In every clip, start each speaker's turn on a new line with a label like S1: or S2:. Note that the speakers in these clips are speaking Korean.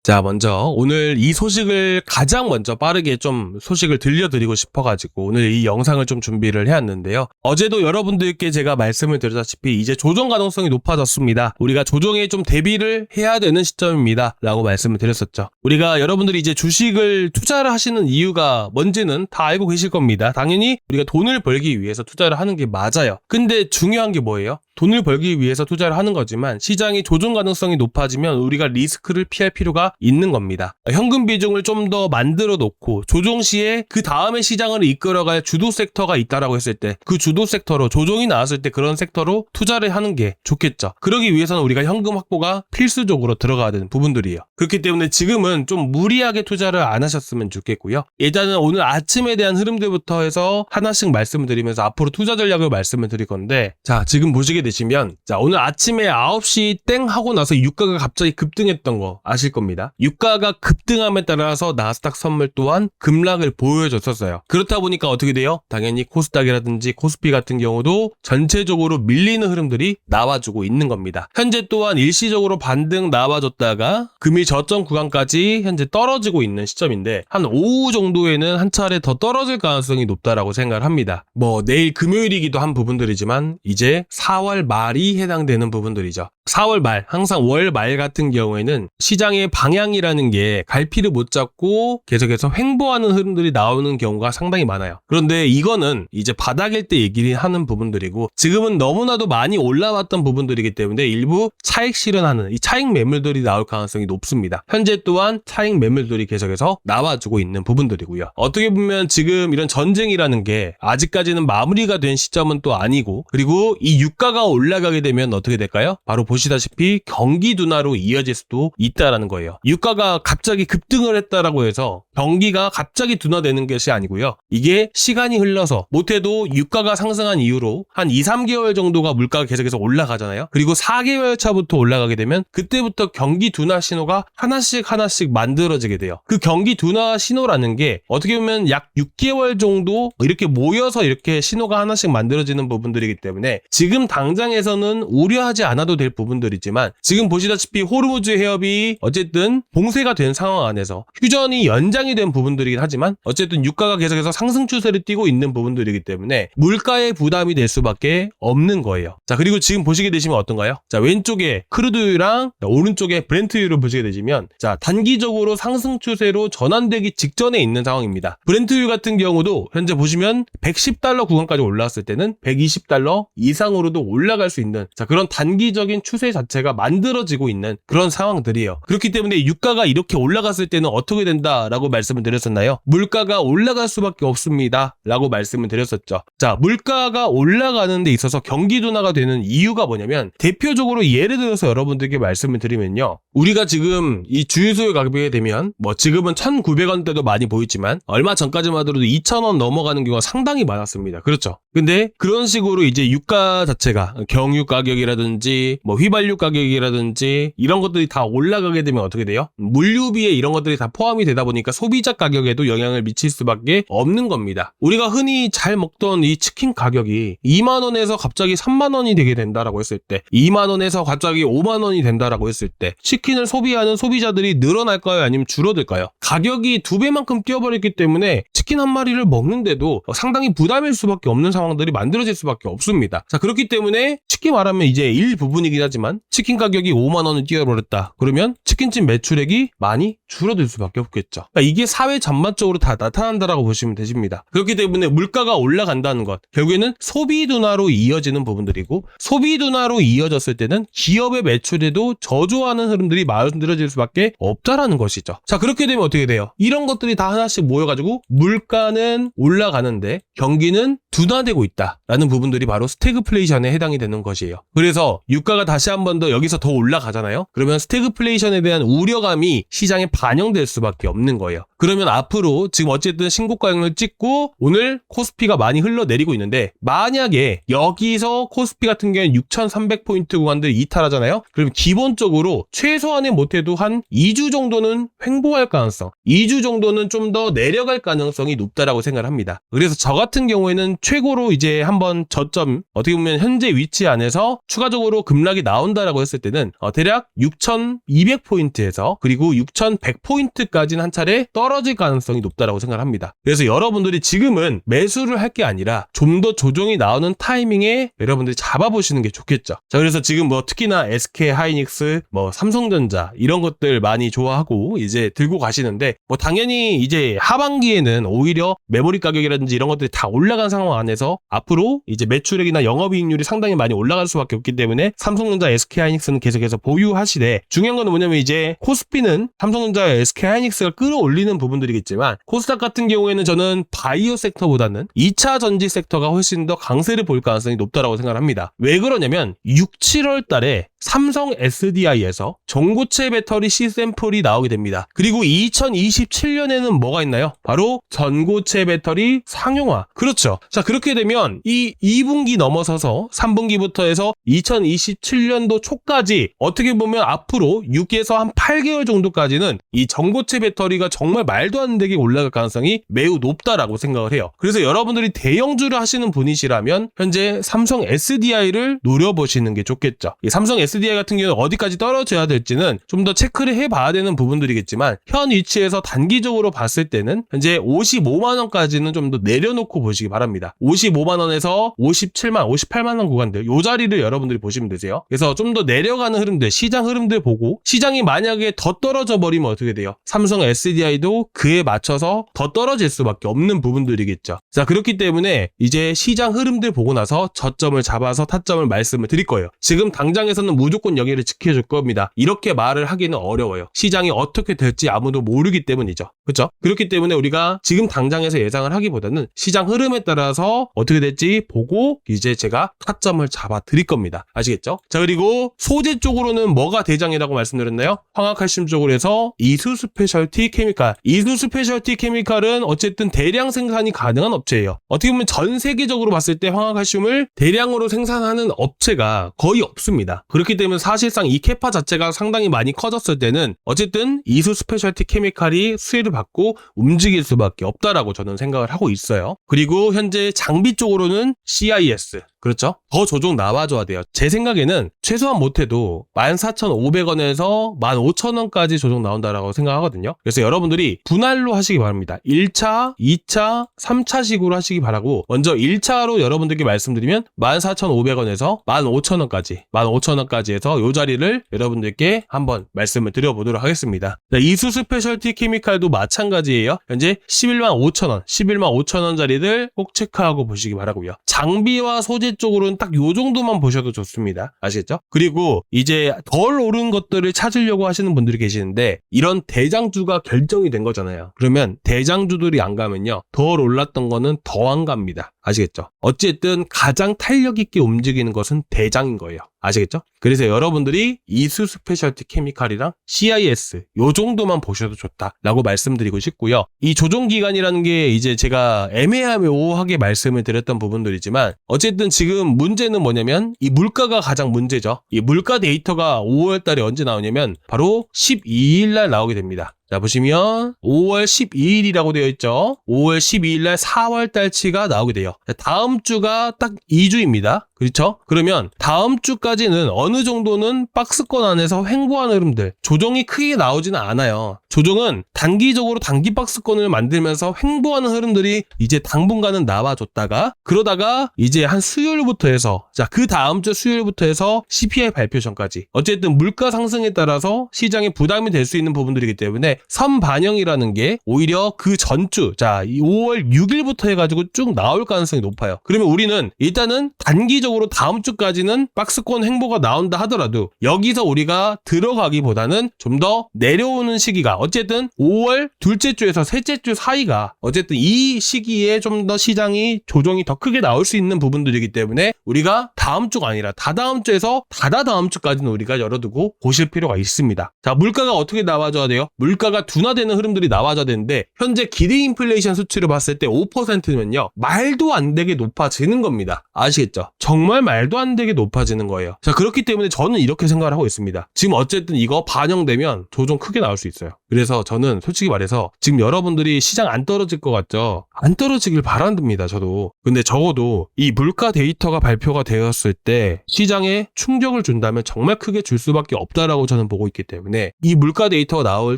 S1: 자, 먼저 오늘 이 소식을 가장 먼저 빠르게 좀 소식을 들려드리고 싶어가지고 오늘 이 영상을 좀 준비를 해왔는데요. 어제도 여러분들께 제가 말씀을 드렸다시피 이제 조정 가능성이 높아졌습니다. 우리가 조정에 좀 대비를 해야 되는 시점입니다. 라고 말씀을 드렸었죠. 우리가 여러분들이 이제 주식을 투자를 하시는 이유가 뭔지는 다 알고 계실 겁니다. 당연히 우리가 돈을 벌기 위해서 투자를 하는 게 맞아요. 근데 중요한 게 뭐예요? 돈을 벌기 위해서 투자를 하는 거지만 시장이 조정 가능성이 높아지면 우리가 리스크를 피할 필요가 있는 겁니다. 현금 비중을 좀 더 만들어 놓고 조정 시에 그 다음에 시장을 이끌어갈 주도 섹터가 있다라고 했을 때 그 주도 섹터로 조정이 나왔을 때 그런 섹터로 투자를 하는 게 좋겠죠. 그러기 위해서는 우리가 현금 확보가 필수적으로 들어가야 되는 부분들이에요. 그렇기 때문에 지금은 좀 무리하게 투자를 안 하셨으면 좋겠고요. 일단은 오늘 아침에 대한 흐름들부터 해서 하나씩 말씀을 드리면서 앞으로 투자 전략을 말씀을 드릴 건데, 자, 지금 보시게 되시면, 자, 오늘 아침에 9시 땡 하고 나서 유가가 갑자기 급등했던 거 아실 겁니다. 유가가 급등함에 따라서 나스닥 선물 또한 급락을 보여줬었어요. 그렇다 보니까 어떻게 돼요? 당연히 코스닥이라든지 코스피 같은 경우도 전체적으로 밀리는 흐름들이 나와주고 있는 겁니다. 현재 또한 일시적으로 반등 나와줬다가 금일 저점 구간까지 현재 떨어지고 있는 시점인데, 한 오후 정도에는 한 차례 더 떨어질 가능성이 높다라고 생각을 합니다. 뭐 내일 금요일이기도 한 부분들이지만 이제 4월 말이 해당되는 부분들이죠. 4월 말, 항상 월 말 같은 경우에는 시장의 방향이라는 게 갈피를 못 잡고 계속해서 횡보하는 흐름들이 나오는 경우가 상당히 많아요. 그런데 이거는 이제 바닥일 때 얘기를 하는 부분들이고, 지금은 너무나도 많이 올라왔던 부분들이기 때문에 일부 차익 실현하는 이 차익 매물들이 나올 가능성이 높습니다. 현재 또한 차익 매물들이 계속해서 나와주고 있는 부분들이고요. 어떻게 보면 지금 이런 전쟁이라는 게 아직까지는 마무리가 된 시점은 또 아니고, 그리고 이 유가가 올라가게 되면 어떻게 될까요? 바로 보시다시피 경기 둔화로 이어질 수도 있다라는 거예요. 유가가 갑자기 급등을 했다라고 해서 경기가 갑자기 둔화되는 것이 아니고요. 이게 시간이 흘러서 못해도 유가가 상승한 이후로 한 2, 3개월 정도가 물가가 계속해서 올라가잖아요. 그리고 4개월 차부터 올라가게 되면 그때부터 경기 둔화 신호가 하나씩 만들어지게 돼요. 그 경기 둔화 신호라는 게 어떻게 보면 약 6개월 정도 이렇게 모여서 이렇게 신호가 하나씩 만들어지는 부분들이기 때문에 지금 당장에서는 우려하지 않아도 될 부분들이지만, 지금 보시다시피 호르무즈 해협이 어쨌든 봉쇄가 된 상황 안에서 휴전이 연장이 된 부분들이긴 하지만 어쨌든 유가가 계속해서 상승 추세를 띠고 있는 부분들이기 때문에 물가의 부담이 될 수밖에 없는 거예요. 자, 그리고 지금 보시게 되시면 어떤가요? 자, 왼쪽에 크루드유랑 오른쪽에 브렌트유를 보시게 되시면, 자, 단기적으로 상승 추세로 전환되기 직전에 있는 상황입니다. 브렌트유 같은 경우도 현재 보시면 110달러 구간까지 올라왔을 때는 120달러 이상으로도 올라갈 수 있는, 자, 그런 단기적인 추세 자체가 만들어지고 있는 그런 상황들이에요. 그렇기 때문에 유가가 이렇게 올라갔을 때는 어떻게 된다라고 말씀을 드렸었나요? 물가가 올라갈 수밖에 없습니다 라고 말씀을 드렸었죠. 자, 물가가 올라가는 데 있어서 경기 둔화가 되는 이유가 뭐냐면, 대표적으로 예를 들어서 여러분들께 말씀을 드리면요, 우리가 지금 이 주유소에 가게 되면 뭐 지금은 1,900원대도 많이 보이지만 얼마 전까지만 하더라도 2,000원 넘어가는 경우가 상당히 많았습니다. 그렇죠? 근데 그런 식으로 이제 유가 자체가 경유 가격이라든지 뭐 휘발유 가격이라든지 이런 것들이 다 올라가게 되면 어떻게 돼요? 물류비에 이런 것들이 다 포함이 되다 보니까 소비자 가격에도 영향을 미칠 수밖에 없는 겁니다. 우리가 흔히 잘 먹던 이 치킨 가격이 2만원에서 갑자기 3만원이 되게 된다라고 했을 때, 2만원에서 갑자기 5만원이 된다라고 했을 때 치킨을 소비하는 소비자들이 늘어날까요? 아니면 줄어들까요? 가격이 2배만큼 뛰어버렸기 때문에 치킨 한 마리를 먹는데도 상당히 부담일 수밖에 없는 상황들이 만들어질 수밖에 없습니다. 자, 그렇기 때문에 쉽게 말하면 이제 일부분이긴 하지만 치킨 가격이 5만원을 뛰어버렸다 그러면 치킨집 매출액이 많이 줄어들 수밖에 없겠죠. 그러니까 이게 사회 전반적으로 다 나타난다라고 보시면 되십니다. 그렇기 때문에 물가가 올라간다는 것, 결국에는 소비 둔화로 이어지는 부분들이고, 소비 둔화로 이어졌을 때는 기업의 매출에도 저조하는 흐름들이 만들어질 수밖에 없다라는 것이죠. 자, 그렇게 되면 어떻게 돼요? 이런 것들이 다 하나씩 모여가지고 물가는 올라가는데 경기는 둔화되고 있다라는 부분들이 바로 스태그플레이션에 해당이 되는 것이에요. 그래서 유가가 다시 한 번 더 여기서 더 올라가잖아요. 그러면 스태그플레이션에 대한 우려감이 시장에 반영될 수밖에 없는 거예요. 그러면 앞으로 지금 어쨌든 신고가를 찍고 오늘 코스피가 많이 흘러내리고 있는데, 만약에 여기서 코스피 같은 경우는 6,300포인트 구간들 이탈하잖아요. 그럼 기본적으로 최소한의 못해도 한 2주 정도는 횡보할 가능성, 2주 정도는 좀 더 내려갈 가능성이 높다라고 생각을 합니다. 그래서 저 같은 경우에는 최고로 이제 한번 저점 어떻게 보면 현재 위치 안에서 추가적으로 급락이 나온다라고 했을 때는 대략 6,200포인트에서 그리고 6,100포인트까지는 한 차례 떨어질 가능성이 높다라고 생각을 합니다. 그래서 여러분들이 지금은 매수를 할 게 아니라 좀 더 조정이 나오는 타이밍에 여러분들이 잡아보시는 게 좋겠죠. 자, 그래서 지금 뭐 특히나 SK 하이닉스, 뭐 삼성전자 이런 것들 많이 좋아하고 이제 들고 가시는데 뭐 당연히 이제 하반기에는 오히려 메모리 가격이라든지 이런 것들이 다 올라간 상황 안에서 앞으로 이제 매출액이나 영업이익률이 상당히 많이 올라갈 수밖에 없기 때문에 삼성전자, SK 하이닉스는 계속해서 보유하시되 중요한 건 뭐냐면 이제 코스피는 삼성전자, SK 하이닉스가 끌어올리는 부분들이겠지만 코스닥 같은 경우에는 저는 바이오 섹터보다는 2차 전지 섹터가 훨씬 더 강세를 볼 가능성이 높다라고 생각을 합니다. 왜 그러냐면 6, 7월 달에 삼성 SDI에서 전고체 배터리 C샘플이 나오게 됩니다. 그리고 2027년에는 뭐가 있나요? 바로 전고체 배터리 상용화. 그렇죠. 자, 그렇게 되면 이 2분기 넘어서서 3분기부터 해서 2027년도 초까지 어떻게 보면 앞으로 6에서 한 8개월 정도까지는 이 전고체 배터리가 정말 말도 안 되게 올라갈 가능성이 매우 높다라고 생각을 해요. 그래서 여러분들이 대형주를 하시는 분이시라면 현재 삼성 SDI를 노려보시는 게 좋겠죠. 이 삼성 SDI 같은 경우는 어디까지 떨어져야 될지는 좀 더 체크를 해봐야 되는 부분들이겠지만 현 위치에서 단기적으로 봤을 때는 현재 55만원까지는 좀 더 내려놓고 보시기 바랍니다. 55만원에서 57만, 58만원 구간들 이 자리를 여러분들이 보시면 되세요. 그래서 좀 더 내려가는 흐름들, 시장 흐름들 보고 시장이 만약에 더 떨어져 버리면 어떻게 돼요? 삼성 SDI도 그에 맞춰서 더 떨어질 수밖에 없는 부분들이겠죠. 자, 그렇기 때문에 이제 시장 흐름들 보고 나서 저점을 잡아서 타점을 말씀을 드릴 거예요. 지금 당장에서는 무조건 여기를 지켜줄 겁니다. 이렇게 말을 하기는 어려워요. 시장이 어떻게 될지 아무도 모르기 때문이죠. 그렇죠? 그렇기 때문에 우리가 지금 당장에서 예상을 하기보다는 시장 흐름에 따라서 어떻게 될지 보고 이제 제가 타점을 잡아 드릴 겁니다. 아시겠죠? 자, 그리고 소재 쪽으로는 뭐가 대장이라고 말씀드렸나요? 황화칼슘 쪽으로 해서 이수 스페셜티 케미칼. 이수 스페셜티 케미칼은 어쨌든 대량 생산이 가능한 업체예요. 어떻게 보면 전 세계적으로 봤을 때 황화칼슘을 대량으로 생산하는 업체가 거의 없습니다. 그렇기 때문에 사실상 이 캐파 자체가 상당히 많이 커졌을 때는 어쨌든 이수 스페셜티 케미칼이 수혜를 받고 움직일 수밖에 없다라고 저는 생각을 하고 있어요. 그리고 현재 장비 쪽으로는 CIS. 그렇죠? 더 조정 나와줘야 돼요. 제 생각에는 최소한 못해도 14,500원에서 15,000원까지 조정 나온다라고 생각하거든요. 그래서 여러분들이 분할로 하시기 바랍니다. 1차, 2차, 3차식으로 하시기 바라고 먼저 1차로 여러분들께 말씀드리면 14,500원에서 15,000원까지 15,000원까지 해서 이 자리를 여러분들께 한번 말씀을 드려보도록 하겠습니다. 자, 이수 스페셜티 케미칼도 마찬가지예요. 현재 11만 5천원, 11만 5천원짜리들 꼭 체크하고 보시기 바라고요. 장비와 소재 쪽으로는 딱 요 정도만 보셔도 좋습니다. 아시겠죠? 그리고 이제 덜 오른 것들을 찾으려고 하시는 분들이 계시는데 이런 대장주가 결정이 된 거잖아요. 그러면 대장주들이 안 가면요. 덜 올랐던 거는 더 안 갑니다. 아시겠죠? 어쨌든 가장 탄력 있게 움직이는 것은 대장인 거예요. 아시겠죠? 그래서 여러분들이 이수 스페셜티 케미칼이랑 CIS 요 정도만 보셔도 좋다라고 말씀드리고 싶고요. 이 조정 기간이라는 게 이제 제가 애매하게 말씀을 드렸던 부분들이지만 어쨌든 지금 문제는 뭐냐면 이 물가가 가장 문제죠. 이 물가 데이터가 5월 달에 언제 나오냐면 바로 12일 날 나오게 됩니다. 자, 보시면 5월 12일이라고 되어 있죠. 5월 12일 날 4월 달치가 나오게 돼요. 다음 주가 딱 2주입니다. 그렇죠? 그러면 다음 주까지는 어느 정도는 박스권 안에서 횡보하는 흐름들, 조정이 크게 나오지는 않아요. 조정은 단기적으로 단기 박스권을 만들면서 횡보하는 흐름들이 이제 당분간은 나와줬다가 그러다가 이제 한 수요일부터 해서 자, 그 다음 주 수요일부터 해서 CPI 발표 전까지 어쨌든 물가 상승에 따라서 시장에 부담이 될 수 있는 부분들이기 때문에 선반영이라는 게 오히려 그 전주 자, 5월 6일부터 해가지고 쭉 나올 가능성이 높아요. 그러면 우리는 일단은 단기적으로 다음 주까지는 박스권 횡보가 나온다 하더라도 여기서 우리가 들어가기보다는 좀 더 내려오는 시기가 어쨌든 5월 둘째 주에서 셋째 주 사이가 어쨌든 이 시기에 좀 더 시장이 조정이 더 크게 나올 수 있는 부분들이기 때문에 우리가 다음 주가 아니라 다다음 주에서 다다다음 주까지는 우리가 열어두고 보실 필요가 있습니다. 자, 물가가 어떻게 나와줘야 돼요? 물가가 둔화되는 흐름들이 나와줘야 되는데 현재 기대 인플레이션 수치를 봤을 때 5%면요 말도 안 되게 높아지는 겁니다. 아시겠죠? 정말 말도 안 되게 높아지는 거예요. 자, 그렇기 때문에 저는 이렇게 생각을 하고 있습니다. 지금 어쨌든 이거 반영되면 조정 크게 나올 수 있어요. 그래서 저는 솔직히 말해서 지금 여러분들이 시장 안 떨어질 것 같죠? 안 떨어지길 바랍니다, 저도. 근데 적어도 이 물가 데이터가 발표가 되었을 때 시장에 충격을 준다면 정말 크게 줄 수밖에 없다라고 저는 보고 있기 때문에 이 물가 데이터가 나올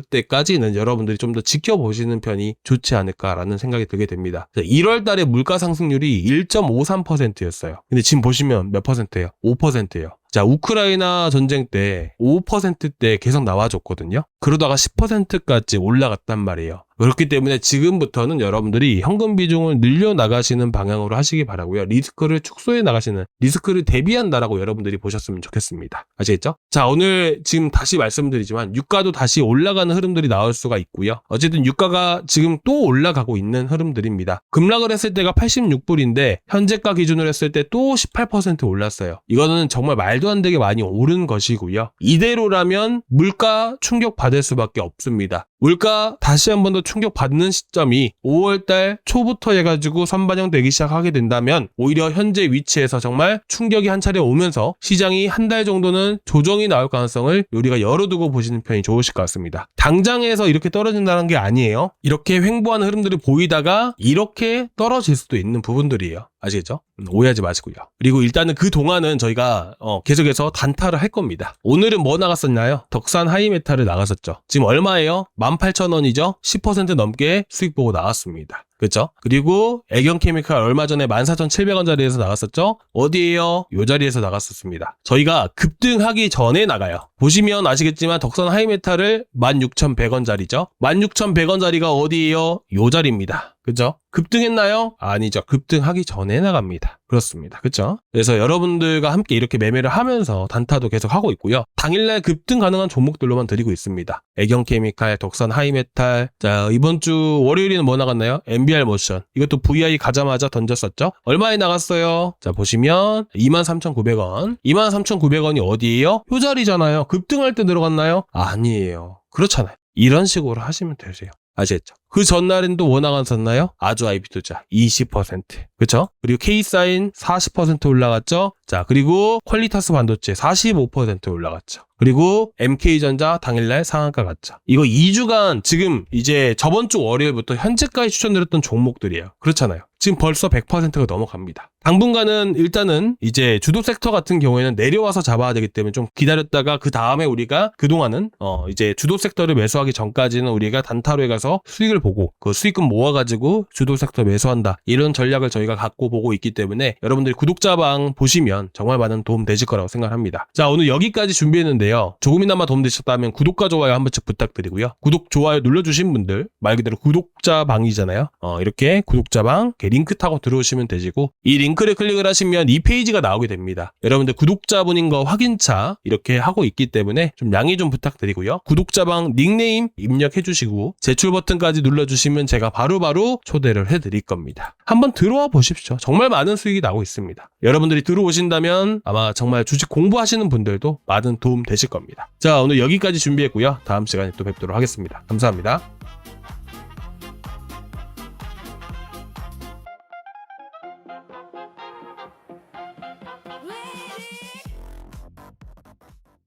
S1: 때까지는 여러분들이 좀 더 지켜보시는 편이 좋지 않을까라는 생각이 들게 됩니다. 1월 달에 물가 상승률이 1.53%였어요. 근데 지금 보시면 몇 퍼센트예요? 5%예요. 자, 우크라이나 전쟁 때 5%대 계속 나와줬거든요. 그러다가 10%까지 올라갔단 말이에요. 그렇기 때문에 지금부터는 여러분들이 현금 비중을 늘려나가시는 방향으로 하시기 바라고요. 리스크를 축소해 나가시는, 리스크를 대비한다라고 여러분들이 보셨으면 좋겠습니다. 아시겠죠? 자, 오늘 지금 다시 말씀드리지만 유가도 다시 올라가는 흐름들이 나올 수가 있고요. 어쨌든 유가가 지금 또 올라가고 있는 흐름들입니다. 급락을 했을 때가 86불인데 현재가 기준으로 했을 때 또 18% 올랐어요. 이거는 정말 말도 안 되게 많이 오른 것이고요. 이대로라면 물가 충격 받을 수밖에 없습니다. 물가 다시 한 번 더 충격받는 시점이 5월달 초부터 해가지고 선반영되기 시작하게 된다면 오히려 현재 위치에서 정말 충격이 한 차례 오면서 시장이 한 달 정도는 조정이 나올 가능성을 우리가 열어두고 보시는 편이 좋으실 것 같습니다. 당장에서 이렇게 떨어진다는 게 아니에요. 이렇게 횡보하는 흐름들이 보이다가 이렇게 떨어질 수도 있는 부분들이에요. 아시겠죠? 오해하지 마시고요. 그리고 일단은 그 동안은 저희가 계속해서 단타를 할 겁니다. 오늘은 뭐 나갔었나요? 덕산 하이메탈을 나갔었죠. 지금 얼마예요? 18,000원이죠? 10% 넘게 수익 보고 나왔습니다. 그렇죠? 그리고 애경케미칼 얼마 전에 14,700원짜리에서 나갔었죠? 어디에요? 요 자리에서 나갔었습니다. 저희가 급등하기 전에 나가요. 보시면 아시겠지만 덕산 하이메탈을 16,100원짜리죠? 16,100원짜리가 어디에요? 요 자리입니다. 그죠? 급등했나요? 아니죠. 급등하기 전에 나갑니다. 그렇습니다. 그쵸? 그래서 여러분들과 함께 이렇게 매매를 하면서 단타도 계속 하고 있고요. 당일날 급등 가능한 종목들로만 드리고 있습니다. 애경케미칼, 덕산 하이메탈. 자, 이번 주 월요일에는 뭐 나갔나요? MBR 모션. 이것도 VI 가자마자 던졌었죠? 얼마에 나갔어요? 자, 보시면 23,900원. 23,900원이 어디예요? 요 자리잖아요. 급등할 때 들어갔나요? 아니에요. 그렇잖아요. 이런 식으로 하시면 되세요. 아시겠죠? 그 전날엔 또 뭐 나갔었나요? 아주 IP 투자 20%. 그쵸? 그리고 K사인 40% 올라갔죠? 자, 그리고 퀄리타스 반도체 45% 올라갔죠. 그리고 MK전자 당일날 상한가 갔죠. 이거 2주간 지금 이제 저번 주 월요일부터 현재까지 추천드렸던 종목들이에요. 그렇잖아요. 지금 벌써 100%가 넘어갑니다. 당분간은 일단은 이제 주도 섹터 같은 경우에는 내려와서 잡아야 되기 때문에 좀 기다렸다가 그 다음에 우리가 그동안은 이제 주도 섹터를 매수하기 전까지는 우리가 단타로 해가서 수익을 보고 그 수익금 모아가지고 주도 섹터 매수한다. 이런 전략을 저희가 갖고 보고 있기 때문에 여러분들이 구독자방 보시면 정말 많은 도움 되실 거라고 생각합니다. 자, 오늘 여기까지 준비했는데요. 조금이나마 도움 되셨다면 구독과 좋아요 한 번씩 부탁드리고요. 구독, 좋아요 눌러주신 분들 말 그대로 구독자방이잖아요. 이렇게 구독자방 링크 타고 들어오시면 되시고 이 링크를 클릭을 하시면 이 페이지가 나오게 됩니다. 여러분들 구독자분인 거 확인차 이렇게 하고 있기 때문에 좀 양해 좀 부탁드리고요. 구독자방 닉네임 입력해 주시고 제출 버튼까지 눌러주시면 제가 바로바로 초대를 해드릴 겁니다. 한번 들어와 보십시오. 정말 많은 수익이 나오고 있습니다. 여러분들이 들어오신다면 아마 정말 주식 공부하시는 분들도 많은 도움 되실 겁니다. 자, 오늘 여기까지 준비했고요. 다음 시간에 또 뵙도록 하겠습니다. 감사합니다.